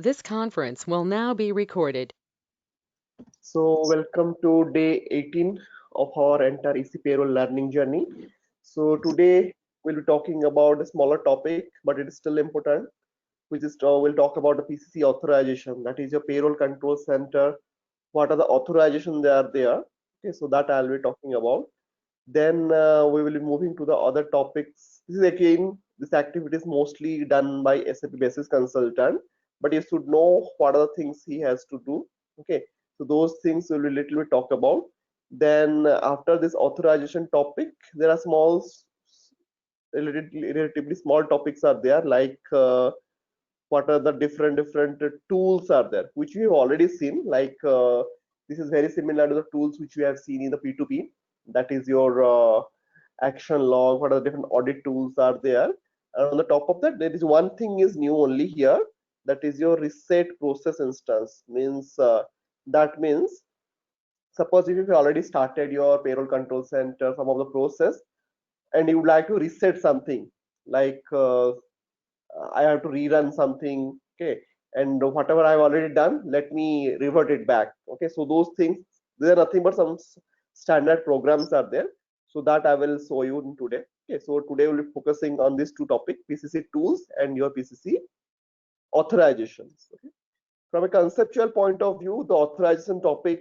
This conference will now be recorded. So, welcome to day 18 of our entire EC payroll learning journey. So, today we'll be talking about a smaller topic, but it is still important, which is we'll talk about the PCC authorization. That is your payroll control center. What are the authorizations that are there? Okay, so that I'll be talking about. Then we will be moving to the other topics. This is again, this activity is mostly done by SAP Basis Consultant, but you should know what are the things he has to do. Okay, so those things we will little bit talk about. Then after this authorization topic, there are relatively small topics are there, like what are the different tools are there, which we have already seen. Like this is very similar to the tools which we have seen in the P2P. That is your action log. What are the different audit tools are there? And on the top of that, there is one thing is new only here. That is your reset process instance. That means suppose if you already started your payroll control center, some of the process, and you would like to reset something, like I have to rerun something, okay, and whatever I've already done, let me revert it back. Okay, so those things, there are nothing but some standard programs are there. So that I will show you in today. Okay, so today we'll be focusing on these two topics, PCC tools and your PCC authorizations. Okay. From a conceptual point of view, the authorization topic,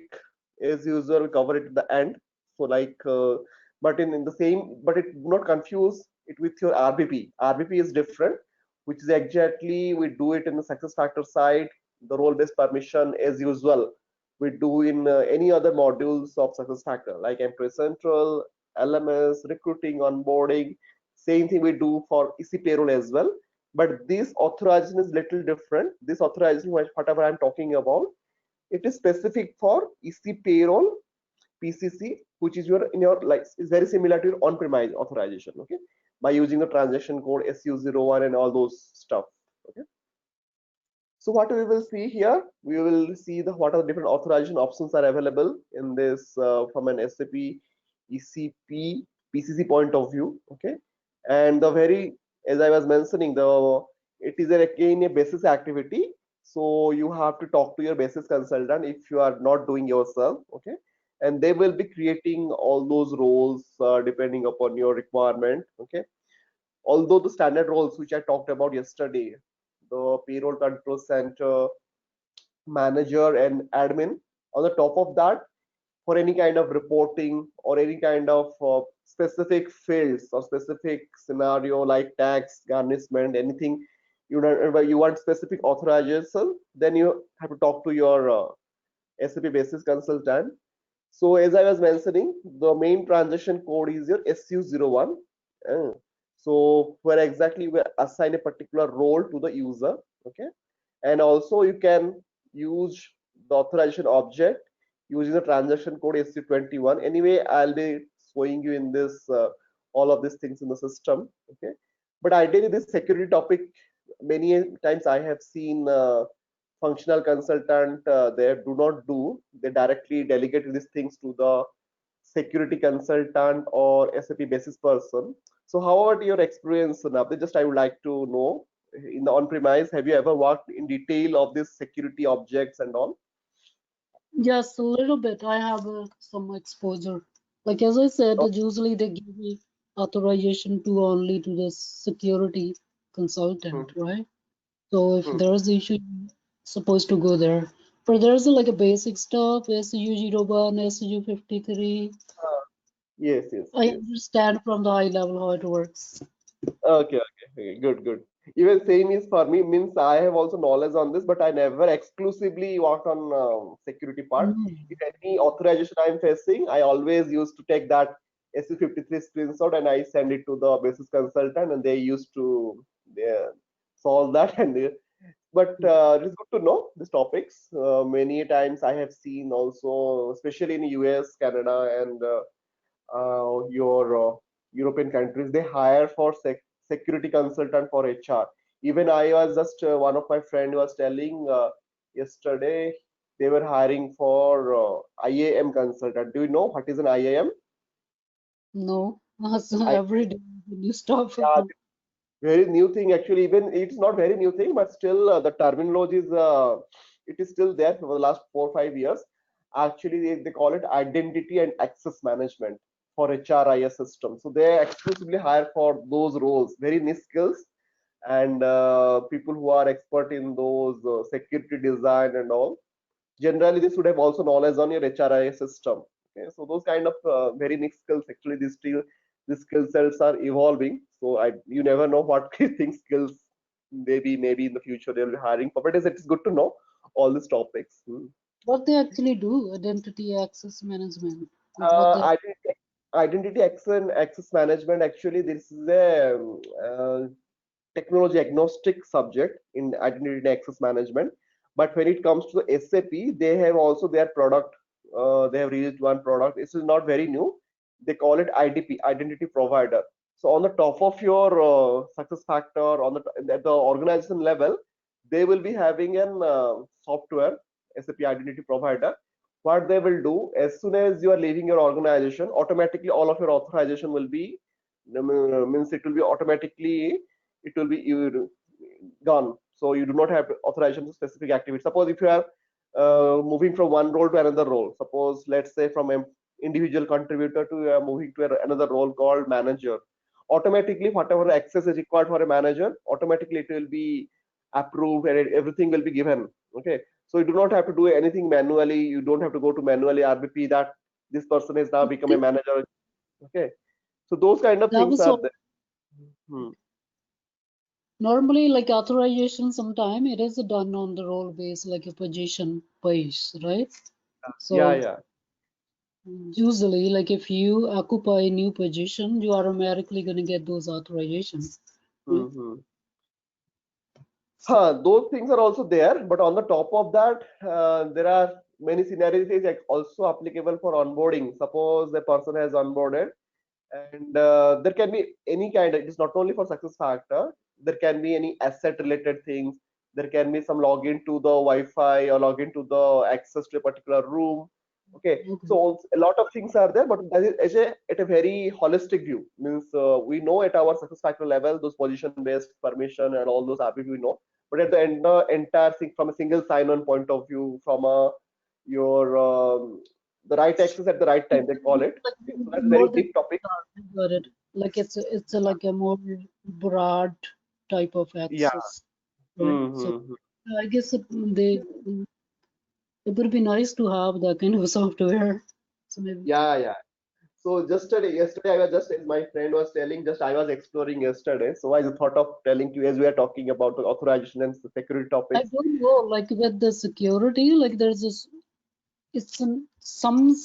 as usual, cover it at the end. So like, in the same, but it do not confuse it with your RBP. RBP is different, which is exactly we do it in the success factor side, the role-based permission as usual. We do in any other modules of success factor, like Employee Central, LMS, recruiting, onboarding. Same thing we do for EC payroll as well, but this authorization is little different. This authorization, whatever I'm talking about, it is specific for EC payroll PCC, which is your in your like is very similar to your on-premise authorization. Okay, by using the transaction code SU01 and all those stuff. Okay, so what we will see here, we will see the what are the different authorization options are available in this from an SAP ECP PCC point of view. Okay, and the very, as I was mentioning, the it is again a basis activity. So you have to talk to your basis consultant if you are not doing yourself. Okay, and they will be creating all those roles depending upon your requirement. Okay, although the standard roles which I talked about yesterday, the payroll control center manager and admin, on the top of that, for any kind of reporting or any kind of specific fields or specific scenario like tax garnishment, anything you want specific authorization, then you have to talk to your SAP basis consultant. So as I was mentioning, the main transaction code is your SU01. Uh, so where exactly we assign a particular role to the user. Okay, and also you can use the authorization object using the transaction code SU21. Anyway, I'll be showing you in this all of these things in the system. Okay, but ideally this security topic, many times I have seen functional consultant they do not do, they directly delegate these things to the security consultant or SAP basis person. So how about your experience, Navdeep? Just I would like to know, in the on-premise, have you ever worked in detail of this security objects and all? Yes, a little bit. I have some exposure. Like as I said, Oh, usually they give me authorization to only to the security consultant, hmm, right? So if hmm. there's issue, supposed to go there. But there's like a basic stuff, SU01, SU53. Yes, yes, I yes. understand from the high level how it works. Okay, good, good. Even same is for me, means I have also knowledge on this, but I never exclusively work on security part. Mm. If any authorization I'm facing, I always used to take that SU53 screenshot and I send it to the basis consultant, and they used to solve that. But it is good to know these topics. Many times I have seen also, especially in US, Canada, and your European countries, they hire for security consultant for HR. Even I was just one of my friend was telling yesterday they were hiring for IAM consultant. Do you know what is an IAM? No, so I, every day you stop. yeah, Very new thing actually. Even it's not very new thing, but still the terminology is it is still there for the last 4 or 5 years. Actually, they call it identity and access management for HRIS system. So they exclusively hire for those roles, very niche skills, and people who are expert in those security design and all. Generally, they should have also knowledge on your HRIS system. Okay, so those kind of very niche skills actually these skill sets are evolving. So you never know what things skills maybe in the future they'll be hiring for. But it's good to know all these topics. What they actually do, identity access management. What they Identity access management, actually this is a technology agnostic subject in identity and access management. But when it comes to the SAP, they have also their product. They have released one product. This is not very new. They call it IDP, identity provider. So on the top of your success factor, at the organization level, they will be having an software, SAP identity provider. What they will do, as soon as you are leaving your organization, automatically all of your authorization will be means it will be automatically it will be gone. So you do not have authorization to specific activity. Suppose if you are moving from one role to another role, suppose let's say from an individual contributor to moving to another role called manager, automatically whatever access is required for a manager, automatically it will be approved and everything will be given. Okay, so you do not have to do anything manually. You don't have to go to manually RBP that this person has now become a think manager. Okay, so those kind of that things was are so there. Hmm. normally like authorization sometime it is done on the role base, like a position base, right? Yeah, So yeah. usually like if you occupy a new position, you are automatically gonna get those authorizations, right? Hmm. Those things are also there, but on the top of that, there are many scenarios is also applicable for onboarding. Suppose a person has onboarded, and there can be any kind of, it's not only for success factor, there can be any asset related things. There can be some login to the Wi-Fi or login to the access to a particular room. Okay, so Okay. a lot of things are there, but that is at a very holistic view. Means we know at our success factor level those position based permission and all those RPP we know, but at the end, entire thing from a single sign-on point of view, from a your the right access at the right time, they call it. Like Okay, so that's a more very than deep topic. I got it. Like it's a, like a more broad type of Yeah. access, right? So Mm-hmm. I guess it would be nice to have that kind of software. So maybe Yeah, yeah. So yesterday I was just, as my friend was telling, just I was exploring yesterday. So I thought of telling you as we are talking about the authorization and security I topics. don't know, like with the security, like there's this, some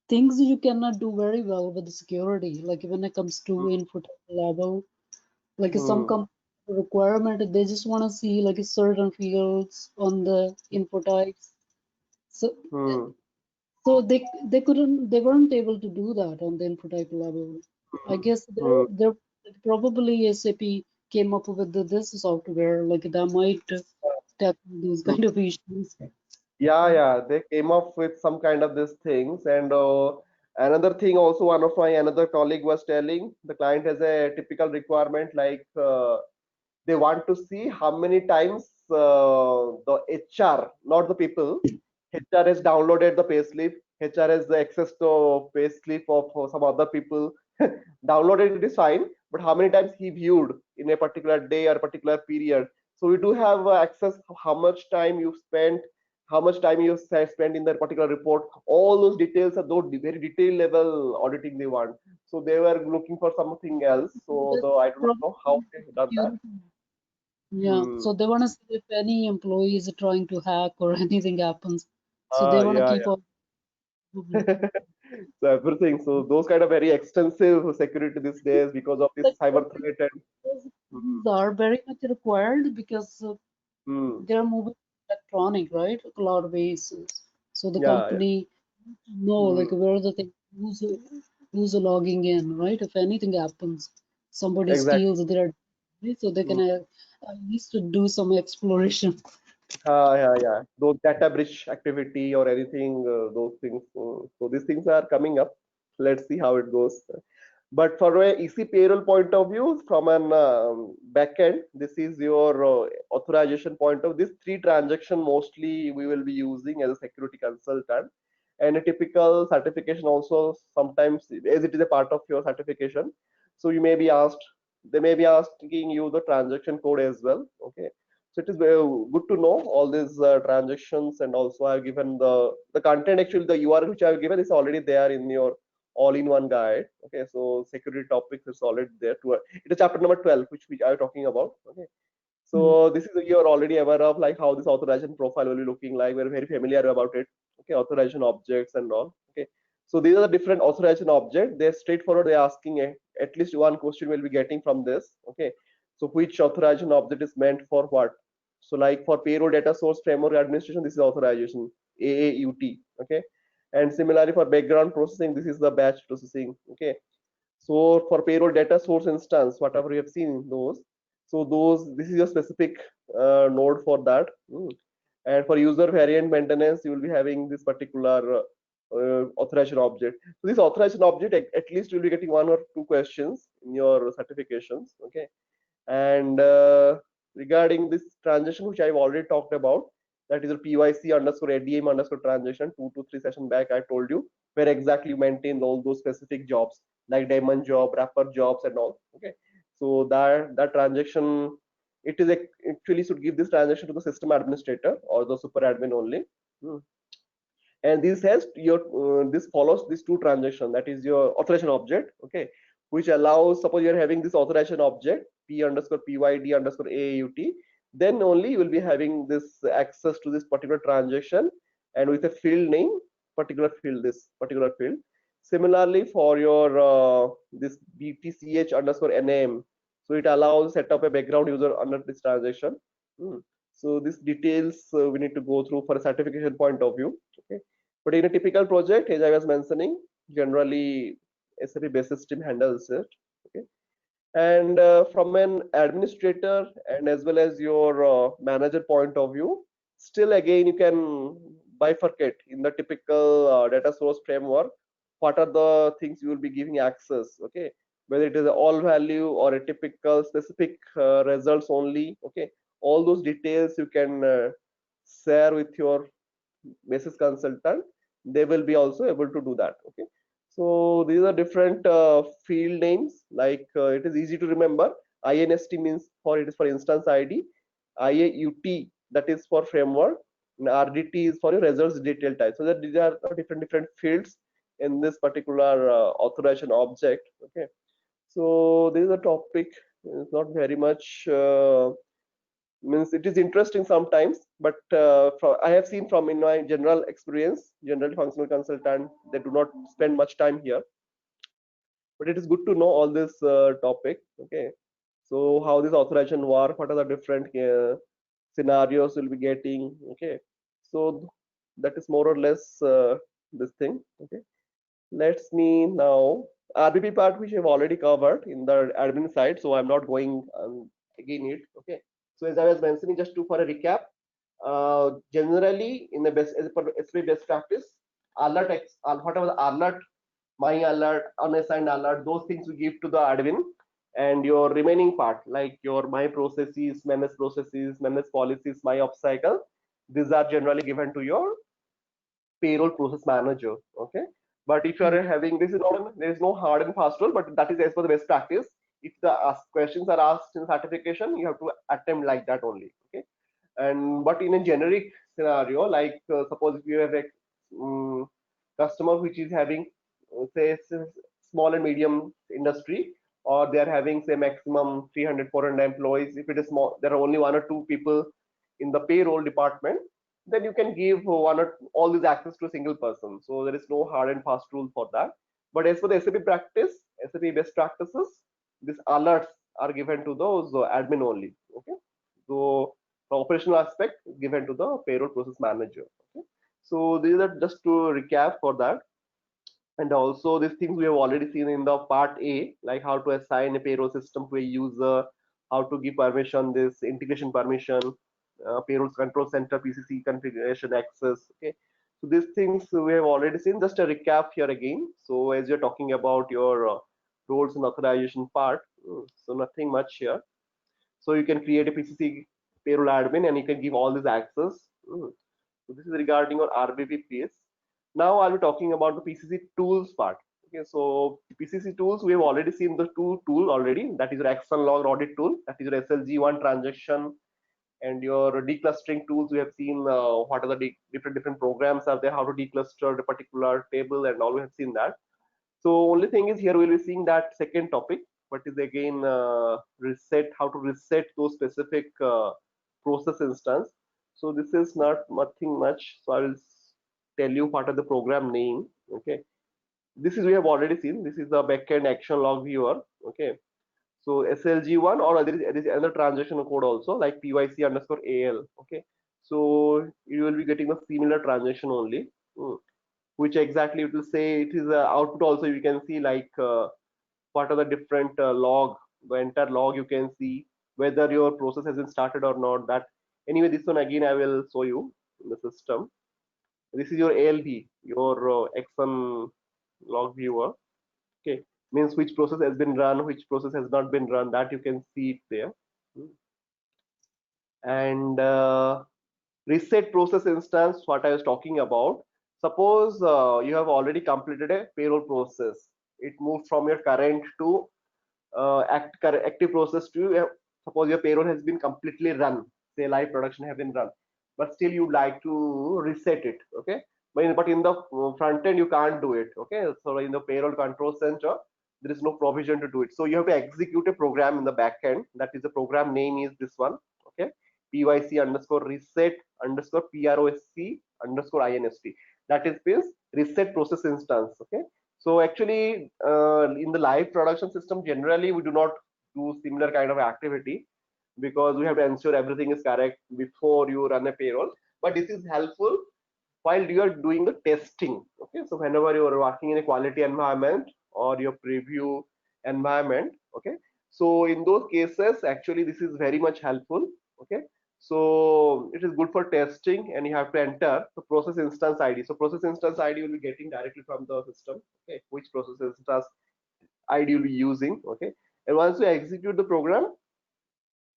things you cannot do very well with the security, like when it comes to input level, like some Hmm. requirement, they just want to see like certain fields on the input types. So Hmm. they couldn't, they weren't able to do that on the input type level. I guess Hmm. there probably SAP came up with this software like that might tackle those Hmm. kind of issues. Yeah, yeah, they came up with some kind of these things. And another thing, also, one of my another colleague was telling the client has a typical requirement like they want to see how many times the HR, not the people, HR has downloaded the payslip, HR has the access to payslip of some other people. Downloaded it is fine, but how many times he viewed in a particular day or particular period. So we do have access how much time you spent, how much time you spent in that particular report. All those details are those very detailed level auditing they want. So they were looking for something else. So That's though I do not know how probably they have done that. security. Yeah, Hmm. so they want to see if any employee is trying to hack or anything happens. So they want to Yeah, keep all yeah. So everything. So those kind of very extensive security these days because of this like cyber threat and. those Hmm. things are very much required because Hmm. they're moving electronic, right? Cloud bases. So the Yeah, yeah. company know like Hmm. where the thing, who's logging in, right? If anything happens, somebody Exactly. steals their, right? So they can Hmm. at least do some exploration. Yeah, yeah. Those data breach activity or anything, those things. So these things are coming up. Let's see how it goes. But for a EC payroll point of view, from an backend, this is your authorization point of these three transactions mostly we will be using as a security consultant. And a typical certification also sometimes, as it is a part of your certification, so you may be asked, they may be asking you the transaction code as well. Okay, so it is very good to know all these transactions, and also I've given the content, actually the URL which I've given is already there in your all-in-one guide. Okay, so security topics is already there. It is chapter number 12, which we are talking about. Okay, Mm. so this is, you're already aware of like how this authorization profile will be looking like. We're very familiar about it. Okay, authorization objects and all. Okay, so these are the different authorization objects. They're straightforward. They're asking at least one question we'll be getting from this. Okay, so which authorization object is meant for what? So like for payroll data source framework administration, this is authorization AAUT. Okay, and similarly for background processing, this is the batch processing. Okay, so for payroll data source instance, whatever you have seen those, so those, this is your specific node for that. And for user variant maintenance, you will be having this particular authorization object. So this authorization object, at least you'll be getting one or two questions in your certifications. Okay, and regarding this transaction, which I've already talked about, that is a PYC underscore ADM underscore transaction, 2 to 3 sessions back, I told you where exactly you maintain all those specific jobs like daemon job, wrapper jobs, and all. Okay, so that transaction, it is actually should give this transaction to the system administrator or the super admin only. Hmm. And this has your this follows these two transactions, that is your authorization object. Okay, which allows, suppose you're having this authorization object p underscore pyd underscore AAUT, then only you will be having this access to this particular transaction, and with a field name, particular field, this particular field. Similarly for your this btch underscore name, so it allows set up a background user under this transaction. Hmm. So these details we need to go through for a certification point of view. Okay, but in a typical project, as I was mentioning, generally SAP basis team handles it. Okay, and from an administrator and as well as your manager point of view, still again you can bifurcate in the typical data source framework. What are the things you will be giving access? Okay, whether it is a all value or a typical specific results only. Okay, all those details you can share with your basis consultant. They will be also able to do that. Okay, so these are different field names, like it is easy to remember. INST means for, it is for instance ID. IAUT, that is for framework, and RDT is for your results detail type. So that these are different fields in this particular authorization object. Okay, so this is a topic, it's not very much means it is interesting sometimes, but I have seen from in my general experience, general functional consultant, they do not spend much time here, but it is good to know all this topic. Okay, so how this authorization work, what are the different scenarios we'll be getting. Okay, so that is more or less this thing. Okay, let's me now RBP part, which I've already covered in the admin side, so I'm not going again it. Okay, so as I was mentioning, just to for a recap, generally in the best, as per SAP best practice, alert whatever the alert, my alert, unassigned alert, those things we give to the admin, and your remaining part like your my processes, manage policies, my ops cycle, these are generally given to your payroll process manager. Okay, but if you Mm. are having, this is not, there is no hard and fast rule, but that is as per the best practice. If the questions are asked in certification, you have to attempt like that only. Okay, and but in a generic scenario, like suppose if you have a customer which is having say small and medium industry, or they are having say maximum 300 400 employees. If it is small, there are only one or two people in the payroll department, then you can give one or all these access to a single person. So there is no hard and fast rule for that. But as for the SAP practice, SAP best practices, these alerts are given to those admin only. Okay, so the operational aspect is given to the payroll process manager. Okay, so these are just to recap for that. And also these things we have already seen in the part A, like how to assign a payroll system to a user, how to give permission, this integration permission, payroll control center, PCC configuration access. Okay, so these things we have already seen. Just a recap here again. So as you're talking about your roles and authorization part. So nothing much here. So you can create a PCC payroll admin and you can give all this access. So this is regarding your RBP piece. Now I'll be talking about the PCC tools part. Okay, so PCC tools, we have already seen the two tool already. That is your Action Log Audit tool. That is your SLG1 transaction, and your declustering tools. We have seen what are the different programs are there, how to decluster the particular table, and all we have seen that. So only thing is here we'll be seeing that second topic, but is again reset, how to reset those specific process instance. So this is not nothing much. So I will tell you what are the program name. Okay, this is we have already seen. This is the backend action log viewer. Okay, so SLG1, or there is another transaction code also like PYC underscore AL. Okay, so you will be getting a similar transaction only. Which exactly it will say it is output also you can see like what are the different log, the entire log you can see whether your process has been started or not. That anyway, this one again I will show you in the system. This is your ALV, your Exxon log viewer. Okay, means which process has been run, which process has not been run, that you can see it there. And reset process instance, what I was talking about. Suppose you have already completed a payroll process. It moved from your current to active process to suppose your payroll has been completely run, say live production have been run, but still you'd like to reset it. Okay, but in the front end you can't do it. Okay, so in the payroll control center there is no provision to do it. So you have to execute a program in the back end. That is the program name is this one. Okay, PYC underscore reset underscore PROSC underscore INST. That is means reset process instance. Okay, so actually in the live production system generally we do not do similar kind of activity because we have to ensure everything is correct before you run a payroll. But this is helpful while you are doing the testing. Okay, so whenever you are working in a quality environment or your preview environment. Okay, so in those cases actually this is very much helpful. Okay, so it is good for testing, and you have to enter the process instance ID. So process instance ID will be getting directly from the system. Okay, which process instance ID you'll be using. Okay, and once you execute the program,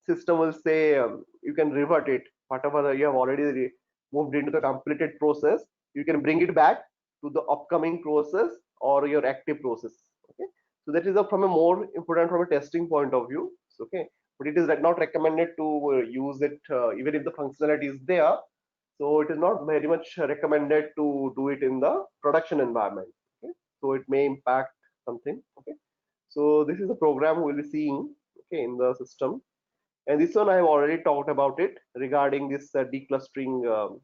system will say you can revert it, whatever you have already moved into the completed process, you can bring it back to the upcoming process or your active process. Okay, so that is from a more important from a testing point of view. So, okay, but it is not recommended to use it even if the functionality is there. So it is not very much recommended to do it in the production environment. Okay, so it may impact something. Okay, so this is the program we'll be seeing, okay, in the system. And this one I have already talked about it regarding this declustering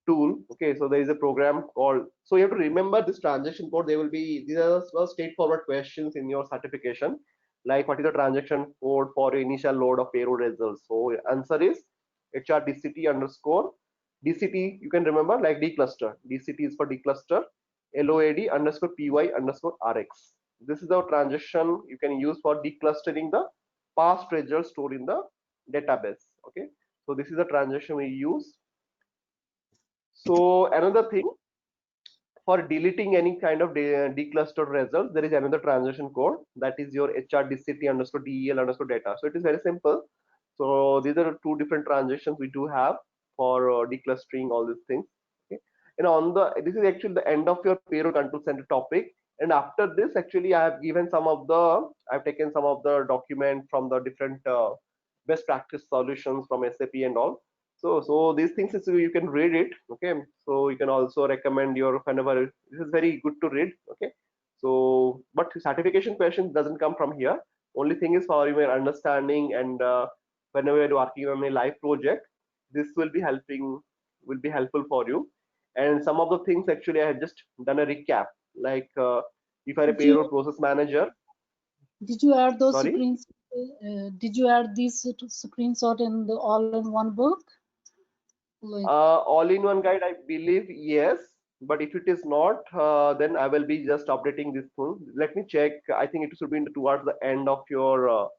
tool. Okay, so there is a program called, so you have to remember this transaction code. There will be, these are straightforward questions in your certification, like what is the transaction code for your initial load of payroll results. So answer is HRDCT underscore DCT, you can remember like decluster. DCT is for decluster, LOAD underscore PY underscore RX. This is the transaction you can use for declustering the past results stored in the database. Okay, so this is the transaction we use. So another thing, for deleting any kind of declustered results, there is another transaction code, that is your HRDCT underscore DEL underscore data. So it is very simple. So these are two different transactions we do have for declustering all these things. Okay, and on the, this is actually the end of your payroll control center topic. And after this, actually, I have given some of the, I've taken some of the document from the different best practice solutions from SAP and all. So these things is you can read it. Okay, so you can also recommend your whenever, this is very good to read. Okay, so but certification question doesn't come from here. Only thing is for your understanding, and whenever you're working on a live project, this will be helpful for you. And some of the things actually I had just done a recap, like if I'm a payroll process manager. Did you add those Sorry? screens? Did you add these screenshot in the all-in-one book? Like, all-in-one guide, I believe yes, but if it is not, then I will be just updating this thing. Let me check. I think it should be towards the end of your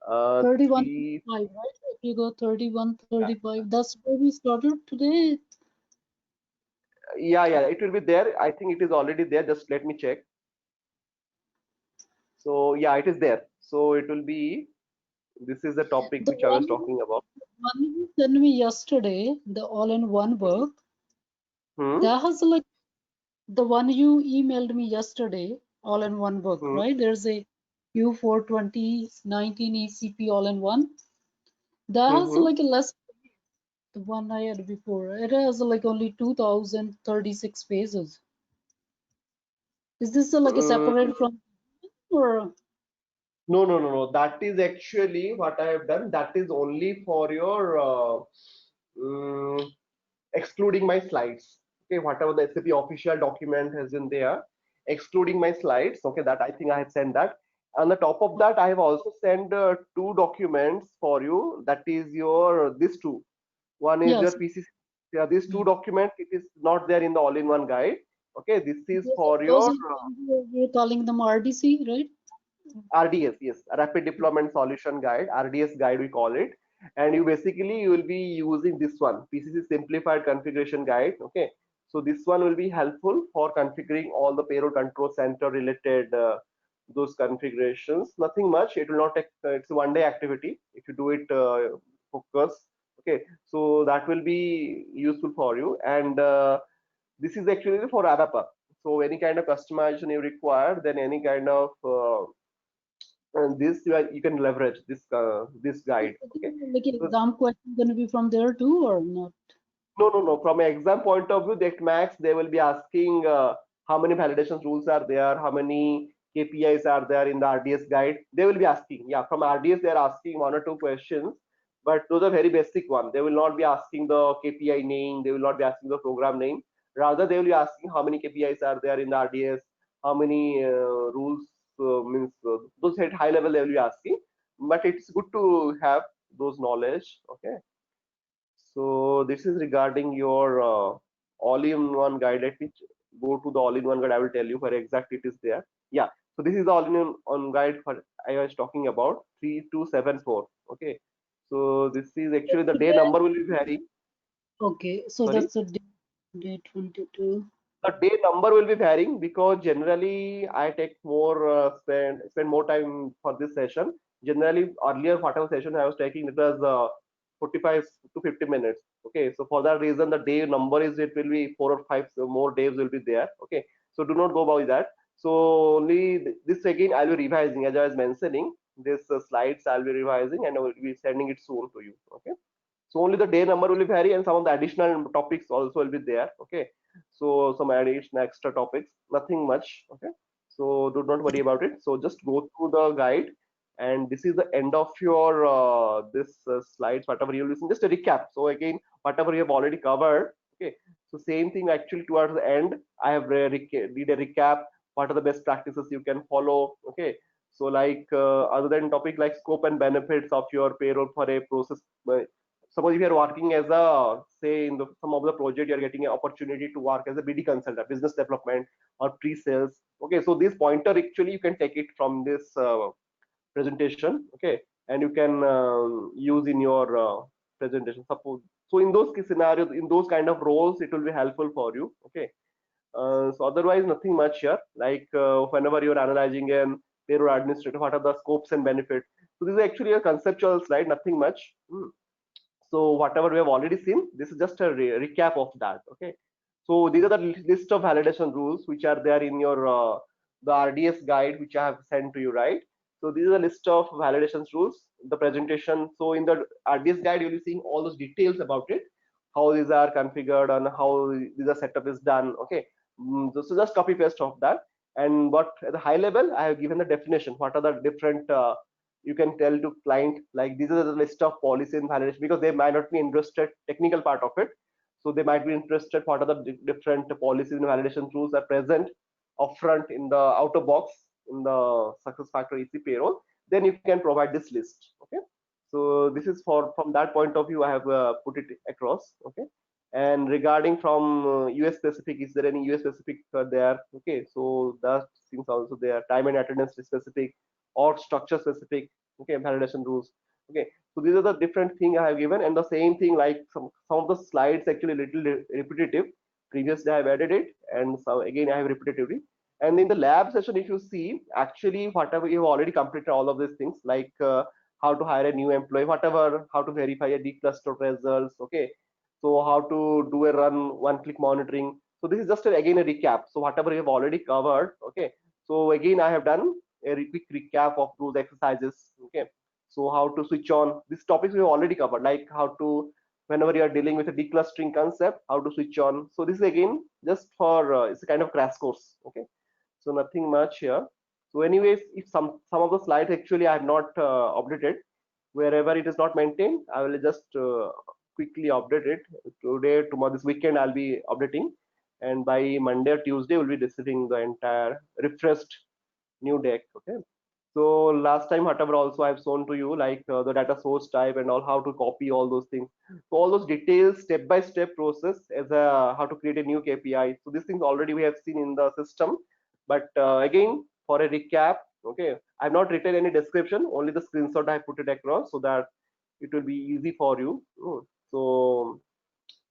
31, 35, right? If you go 31, 35, that's where we started today. Yeah, it will be there. I think it is already there. Just let me check. So yeah, it is there. So it will be, this is the topic The which I was one, talking about. one you sent me yesterday, the all-in-one work, Hmm. that has like the one you emailed me yesterday, all-in-one book, Hmm. right? There's a Q4 2019 ECP all-in-one. That has Hmm. like a less, the one I had before. It has like only 2036 pages. Is this like a Hmm. separate from or No, no, no, no. That is actually what I have done. That is only for your mm, excluding my slides. Okay, whatever the SAP official document has been there, excluding my slides. Okay, that I think I have sent that. On the top of that, I have also sent two documents for you. That is your these two. One is your yes? PCC. Yeah, these two Hmm. documents. It is not there in the all-in-one guide. Okay, this is for Those your are the ones we're calling them RDC, right? RDS, yes, Rapid Deployment Solution Guide, RDS guide we call it. And you will be using this one, PCC Simplified Configuration Guide. Okay, so this one will be helpful for configuring all the payroll control center related those configurations. Nothing much. It will not take. It's a one-day activity. If you do it focus. Okay, so that will be useful for you. And this is actually for ABAPA. So any kind of customization you require, then any kind of and this you can leverage this guide. Okay, Like so exam question gonna be from there too or not? no, no, no, from an exam point of view, that max they will be asking how many validation rules are there, how many KPIs are there in the RDS guide. They will be asking, yeah, from RDS they are asking one or two questions, but those are very basic one. They will not be asking the KPI name, they will not be asking the program name. Rather they will be asking how many KPIs are there in the RDS, how many rules, means those at high level they will be asking. But it's good to have those knowledge. Okay, so this is regarding your all-in-one guide. Let me go to the all-in-one guide. I will tell you where exact it is there. Yeah. So this is the all-in-one guide for I was talking about 3274. Okay. So this is actually the day number will be varying. Okay, so Sorry. that's a day 22. The day number will be varying because generally I take more spend more time for this session. Generally, earlier whatever session I was taking, it was 45 to 50 minutes. Okay, so for that reason, the day number is it will be 4 or 5 more days will be there. Okay, so do not go by that. So only this again I'll be revising as I was mentioning. This slides I'll be revising and I will be sending it soon to you. Okay. So only the day number will vary and some of the additional topics also will be there. Okay. So some additional extra topics, nothing much. Okay. So do not worry about it. So just go through the guide, and this is the end of your this slides, whatever you're listening. Just a recap. So again, whatever you have already covered. Okay. So same thing actually towards the end, I have did a recap. What are the best practices you can follow? Okay. So like other than topic like scope and benefits of your payroll for a process, suppose if you are working as a say in the some of the project you're getting an opportunity to work as a BD consultant, business development or pre-sales. Okay, so this pointer actually you can take it from this presentation. Okay, and you can use in your presentation, suppose. So in those scenarios, in those kind of roles, it will be helpful for you. Okay, so otherwise nothing much here, like whenever you're analyzing an payroll administrator, what are the scopes and benefits. So this is actually a conceptual slide, nothing much. So whatever we have already seen, this is just a recap of that. Okay. So these are the list of validation rules which are there in your the RDS guide which I have sent to you, right? So these are the list of validation rules, the presentation. So in the RDS guide, you'll be seeing all those details about it, how these are configured and how the setup is done. Okay. So just copy paste of that. And what at the high level, I have given the definition. What are the different you can tell to client like these are the list of policy and validation because they might not be interested technical part of it, so they might be interested what are the different policies and validation rules are present upfront in the outer box in the success factor EC payroll. Then you can provide this list. Okay, so this is for from that point of view I have put it across. Okay, and regarding from US specific, is there any US specific there? Okay, so that things also there, time and attendance specific or structure specific. Okay, validation rules. Okay, so these are the different thing I have given, and the same thing like some of the slides actually little repetitive. Previously I have added it, and so again I have repetitively. And in the lab session, if you see, actually, whatever you've already completed all of these things, like how to hire a new employee, whatever, how to verify a declustered results, okay. So how to do a run one-click monitoring. So this is just again a recap. So whatever you have already covered, okay. So again, I have done a quick recap of those exercises, okay. So how to switch on these topics we have already covered, like how to, whenever you are dealing with a declustering concept, how to switch on. So this is again just for it's a kind of crash course, okay. So nothing much here. So anyways, if some of the slides actually I have not updated, wherever it is not maintained, I will just quickly update it today, tomorrow, this weekend I'll be updating, and by Monday or Tuesday we'll be receiving the entire refreshed new deck, okay. So last time whatever also I've shown to you, like the data source type and all, how to copy all those things. So all those details, step by step process as a how to create a new KPI. So these things already we have seen in the system, but again for a recap, okay, I've not written any description, only the screenshot I put it across so that it will be easy for you. So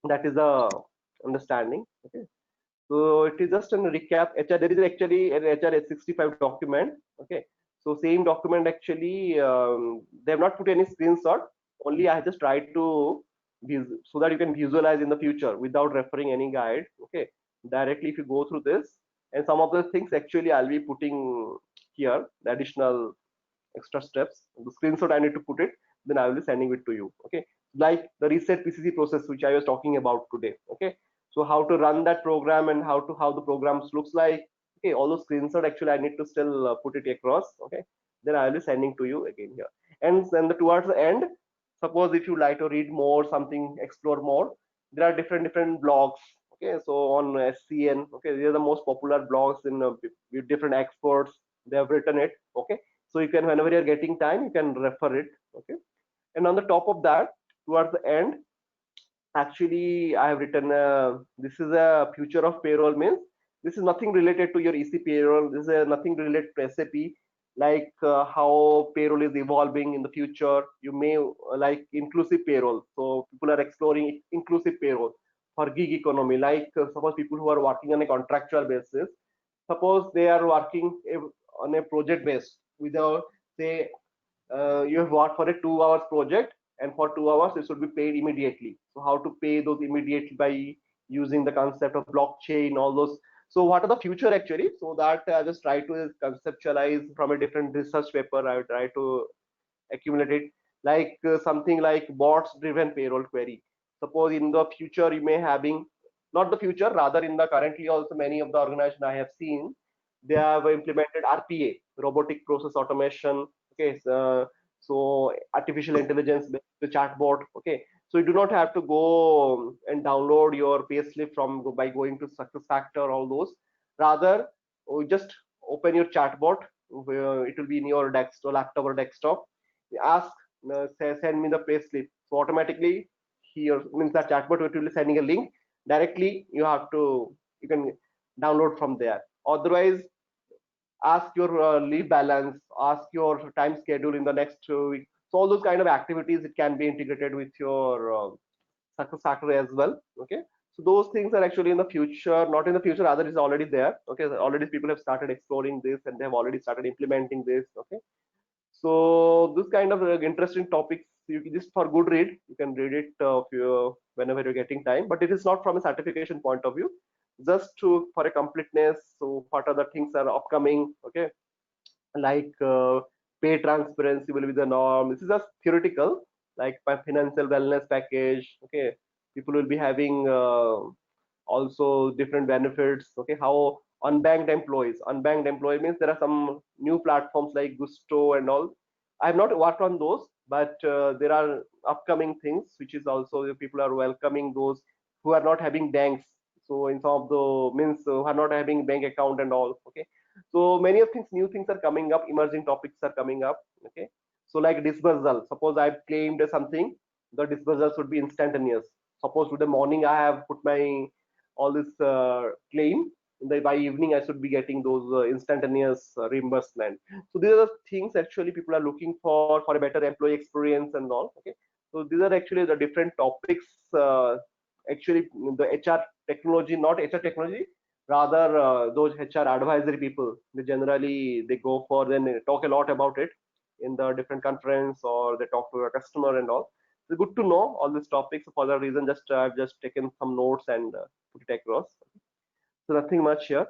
that is the understanding, okay. So it is just a recap. HR, there is actually an HR 65 document. Okay. So same document actually, they have not put any screenshot. Only I just tried to so that you can visualize in the future without referring any guide. Okay. Directly if you go through this, and some of the things actually I'll be putting here, the additional extra steps. The screenshot I need to put it, then I will be sending it to you. Okay. Like the reset PCC process which I was talking about today. Okay. So how to run that program and how the programs looks like. Okay, all those screenshots actually I need to still put it across. Okay, then I will be sending to you again here. And then towards the end, suppose if you like to read more, something, explore more, there are different blogs. Okay, so on SCN, okay, these are the most popular blogs in with different experts. They have written it. Okay, so you can, whenever you're getting time, you can refer it. Okay, and on the top of that, towards the end, actually I have written this is a future of payroll, means this is nothing related to your EC payroll, this is nothing related to SAP, like how payroll is evolving in the future. You may like inclusive payroll, so people are exploring inclusive payroll for gig economy, like suppose people who are working on a contractual basis, suppose they are working on a project base without, say, you have worked for a 2 hours project, and for 2 hours it should be paid immediately. So how to pay those immediately by using the concept of blockchain, all those. So what are the future actually? So that I just try to conceptualize from a different research paper. I try to accumulate it, like something like bots driven payroll query. Suppose in the future you may having, not the future, rather in the currently also many of the organization I have seen, they have implemented RPA, robotic process automation. Okay, so artificial intelligence based chatbot. Okay, so you do not have to go and download your payslip from by going to SuccessFactor, all those. Rather, just open your chatbot. It will be in your desktop, laptop or desktop. Ask, send me the payslip. So automatically here means that chatbot will be sending a link directly. You can download from there. Otherwise, ask your leave balance, ask your time schedule in the next week. So all those kind of activities, it can be integrated with your success factor as well. Okay, so those things are actually in the future, not in the future, rather is already there. Okay, already people have started exploring this and they have already started implementing this. Okay, so this kind of interesting topics, you just for good read, you can read it whenever you're getting time, but it is not from a certification point of view, just to for a completeness. So what other things are upcoming? Okay, like pay transparency will be the norm. This is just theoretical, like by financial wellness package. Okay, people will be having also different benefits. Okay, how unbanked employee means there are some new platforms like Gusto and all. I have not worked on those, but there are upcoming things which is also people are welcoming those who are not having banks. So in some of the means who are not having bank account and all. Okay, so many of things, new things are coming up, emerging topics are coming up. Okay, so like dispersal, suppose I've claimed something, the dispersal should be instantaneous. Suppose today morning I have put my all this claim, by evening I should be getting those instantaneous reimbursement. So these are the things actually people are looking for a better employee experience and all. Okay, so these are actually the different topics, actually the HR technology, not HR technology, rather those HR advisory people, they generally they go for, then they talk a lot about it in the different conference, or they talk to a customer and all. It's good to know all these topics. For that reason, just I've just taken some notes and put it across. So nothing much here.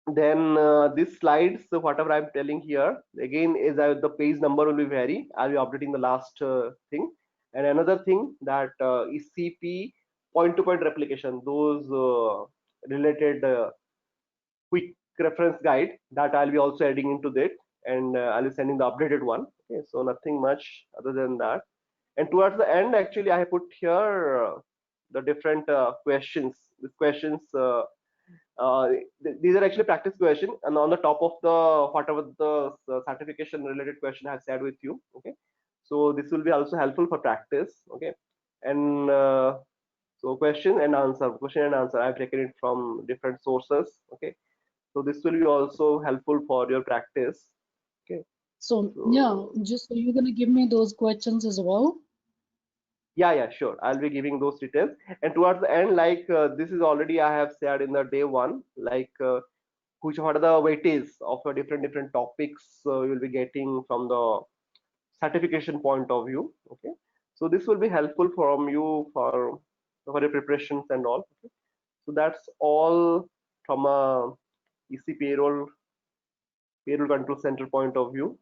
Then these slides, so whatever I'm telling here, again is the page number will be vary. I'll be updating the last thing. And another thing that ECP point-to-point replication, those related quick reference guide, that I'll be also adding into that, and I'll be sending the updated one. Okay, so nothing much other than that. And towards the end, actually, I put here the different questions. These questions. These are actually practice question, and on the top of the whatever the certification related question I have shared with you. Okay, so this will be also helpful for practice. Okay, and so question and answer I've taken it from different sources. Okay, so this will be also helpful for your practice. Okay, So so yeah, just so you're gonna give me those questions as well. yeah, sure, I'll be giving those details. And towards the end, like this is already I have shared in the day one, like what are the weightage of different topics you'll be getting from the certification point of view. Okay, so this will be helpful from you for your preparations and all. Okay, so that's all from a EC payroll control center point of view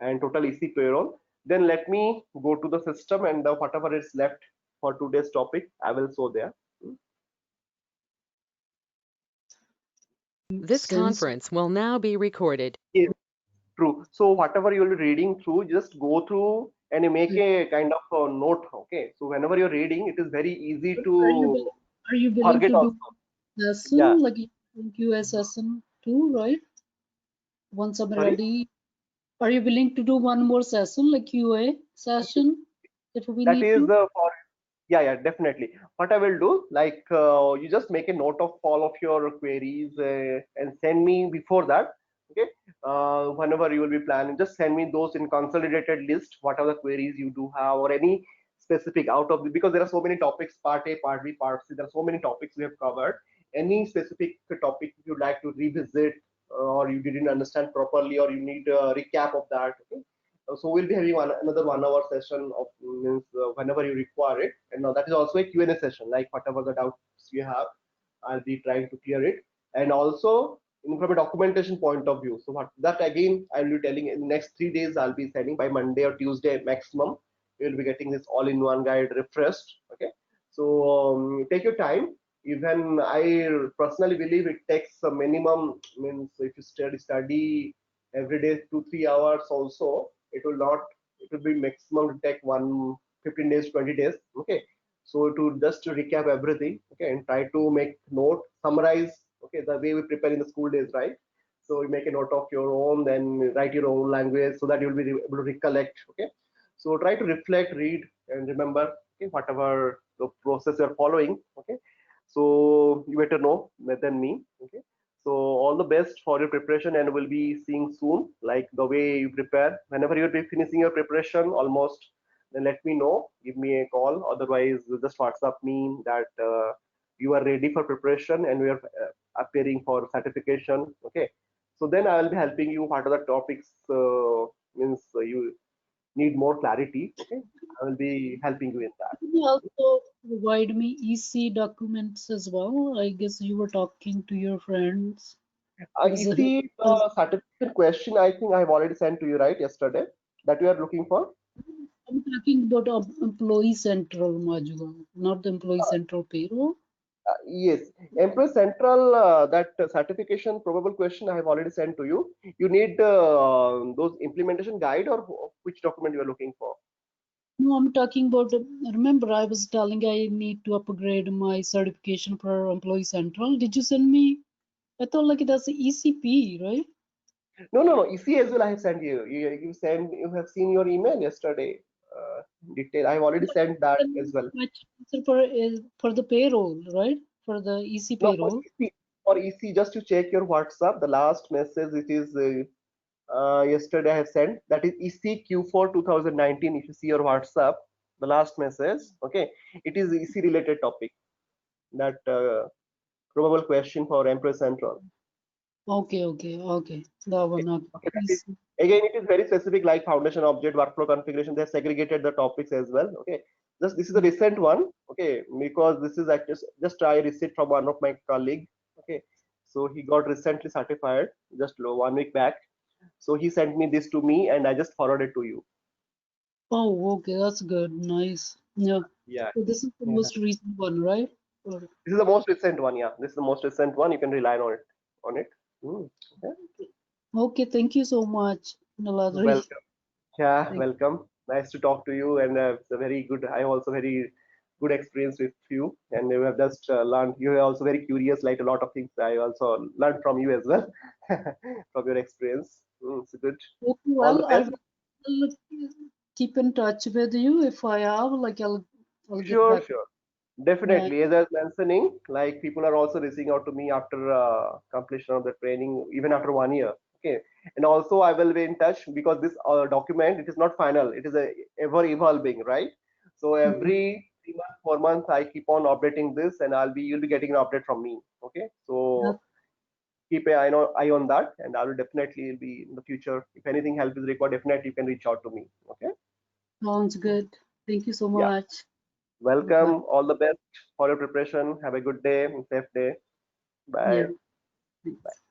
and total EC payroll. Then let me go to the system, and whatever is left for today's topic I will show there. This Since conference will now be recorded. Yes, true. So whatever you'll be reading through, just go through and you make a kind of a note. Okay, so whenever you're reading, it is very easy to are you willing forget to do also. Yeah, session like QA session too, right? Once I'm sorry. ready, are you willing to do one more session like QA session if we That need is to? for, yeah, definitely. What I will do, like you just make a note of all of your queries and send me before that. Okay, whenever you will be planning, just send me those in consolidated list, what are the queries you do have, or any specific out of the, because there are so many topics, part A, part B, part C, there are so many topics we have covered. Any specific topic you'd like to revisit, or you didn't understand properly, or you need a recap of that. Okay, so we'll be having another 1 hour session of means whenever you require it, and now that is also a Q&A session, like whatever the doubts you have, I'll be trying to clear it. And also from a documentation point of view, so what that again I'll be telling in the next 3 days, I'll be sending by Monday or Tuesday maximum. You'll be getting this all-in-one guide refreshed. Okay, so take your time. Even I personally believe it takes a minimum, means if you study every day 2-3 hours also, it will not, it will be maximum to take 15 days, 20 days. Okay, so to just to recap everything, okay, and try to make note, summarize, okay, the way we prepare in the school days, right? So you make a note of your own, then write your own language so that you'll be able to recollect. Okay, so try to reflect, read, and remember, okay, whatever the process you're following. Okay, so you better know than me. Okay, so all the best for your preparation, and we'll be seeing soon, like the way you prepare. Whenever you'll be finishing your preparation almost, then let me know, give me a call. Otherwise, just WhatsApp me that you are ready for preparation and we are appearing for certification. Okay, so then I will be helping you. What are the topics means you need more clarity. Okay, I will be helping you in that. Can you also provide me EC documents as well? I guess you were talking to your friends. Because, EC because certificate question, I think I have already sent to you, right, yesterday, that you are looking for. I'm talking about Employee Central module, not the Employee Central payroll. Yes, Employee Central, that certification probable question I have already sent to you. You need those implementation guide, or which document you are looking for? No, I'm talking about, remember I was telling I need to upgrade my certification for Employee Central. Did you send me? I thought like that's the ECP, right? No. EC as well. I have sent you. You have seen your email yesterday. Detail. I have already sent that as well. My answer for the payroll, right? For the EC No, payroll. for EC, just to check your WhatsApp, the last message it is yesterday I have sent. That is EC Q4 2019. If you see your WhatsApp, the last message, okay, it is EC related topic. That probable question for Empress Central. Okay. That one. Okay. Okay, that Yes. is, again, it is very specific, like foundation object, workflow configuration. They have segregated the topics as well. Okay, this is a recent one. Okay, because this is actually just I received from one of my colleague. Okay, so he got recently certified just 1 week back. So he sent me this to me, and I just forwarded to you. Oh, okay. That's good. Nice. Yeah. Yeah, So this is the yeah. most recent one, right? Or, This is the most recent one. Yeah, this is the most recent one. You can rely on it. On it. Okay. okay. Thank you so much, Naladri. Welcome. Yeah, Thank welcome. Nice to talk to you, and it's a very good. I also very good experience with you, and you have just learned. You are also very curious, like a lot of things. I also learned from you as well, from your experience. It's good. Okay, All the well, I best. will keep in touch with you if I have, like, I'll get Sure, back. sure. Yeah. Definitely. As I was mentioning, like people are also reaching out to me after completion of the training, even after 1 year. Okay. And also I will be in touch because this document, it is not final. It is a ever evolving, right? So Mhm. every 3 months, 4 months, I keep on updating this, and you'll be getting an update from me. Okay. That So keep an eye on that, and I will definitely be in the future. If anything help is required, definitely you can reach out to me. Okay. sounds good. Thank you so Yeah. much. Bye. Welcome. All the best for your preparation. Have a good day and safe day. Yeah. Bye. Thanks.